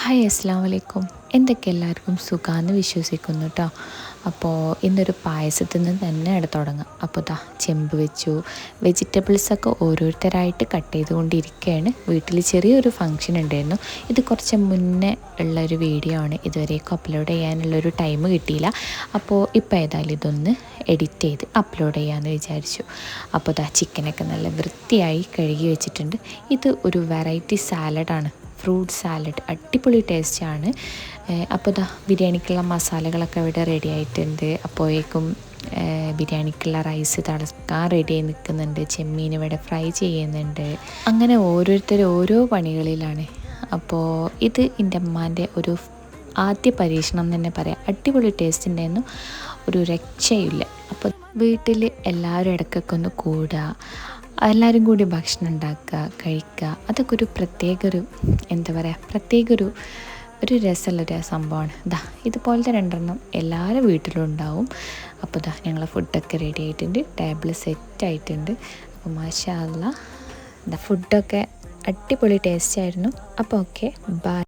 Hi അസ്സാം വലൈക്കും. എന്തൊക്കെ എല്ലാവർക്കും സുഖമാണെന്ന് വിശ്വസിക്കുന്നു കേട്ടോ. അപ്പോൾ ഇന്നൊരു പായസത്തിൽ നിന്ന് തന്നെ തുടങ്ങാം. അപ്പോൾ ചെമ്പ് വെച്ചു, വെജിറ്റബിൾസൊക്കെ ഓരോരുത്തരായിട്ട് കട്ട് ചെയ്തുകൊണ്ടിരിക്കുകയാണ്. വീട്ടിൽ ചെറിയൊരു ഫങ്ഷൻ ഉണ്ടായിരുന്നു. ഇത് കുറച്ച് മുന്നേ ഉള്ളൊരു വീഡിയോ ആണ്, ഇതുവരേക്കും അപ്ലോഡ് ചെയ്യാനുള്ളൊരു ടൈം കിട്ടിയില്ല. അപ്പോൾ ഇപ്പോൾ ഏതായാലും ഇതൊന്ന് എഡിറ്റ് ചെയ്ത് അപ്ലോഡ് ചെയ്യാമെന്ന് വിചാരിച്ചു. അപ്പോൾ ചിക്കനൊക്കെ നല്ല വൃത്തിയായി കഴുകി വെച്ചിട്ടുണ്ട്. ഇത് ഒരു വെറൈറ്റി സാലഡാണ്, ഫ്രൂട്ട് സാലഡ്. അടിപൊളി ടേസ്റ്റാണ്. അപ്പോൾ ബിരിയാണിക്കുള്ള മസാലകളൊക്കെ ഇവിടെ റെഡി ആയിട്ടുണ്ട്. അപ്പോഴേക്കും ബിരിയാണിക്കുള്ള റൈസ് തിളക്കാൻ റെഡി ആയി നിൽക്കുന്നുണ്ട്. ചെമ്മീൻ ഇവിടെ ഫ്രൈ ചെയ്യുന്നുണ്ട്. അങ്ങനെ ഓരോരുത്തർ ഓരോ പണികളിലാണ്. അപ്പോൾ ഇത് എൻ്റെ അമ്മാൻ്റെ ഒരു ആദ്യ പരീക്ഷണം തന്നെ പറയാം. അടിപൊളി ടേസ്റ്റ് ഉണ്ടായിരുന്നു, ഒരു രക്ഷയില്ല. അപ്പോൾ വീട്ടിൽ എല്ലാവരും ഇടയ്ക്കൊക്കെ ഒന്ന് കൂടുക, എല്ലാവരും കൂടി ഭക്ഷണം ഉണ്ടാക്കുക, കഴിക്കുക, അതൊക്കെ ഒരു പ്രത്യേക ഒരു രസമുള്ളൊരു സംഭവമാണ്. ഇതുപോലത്തെ രണ്ടെണ്ണം എല്ലാവരും വീട്ടിലും ഉണ്ടാവും. അപ്പോൾ ഞങ്ങളെ ഫുഡൊക്കെ റെഡി ആയിട്ടുണ്ട്, ടേബിൾ സെറ്റ് ആയിട്ടുണ്ട്. അപ്പോൾ മാഷാ അല്ലാഹ് ഫുഡൊക്കെ അടിപൊളി ടേസ്റ്റ് ആയിരുന്നു. അപ്പോൾ ഓക്കെ, ബൈ.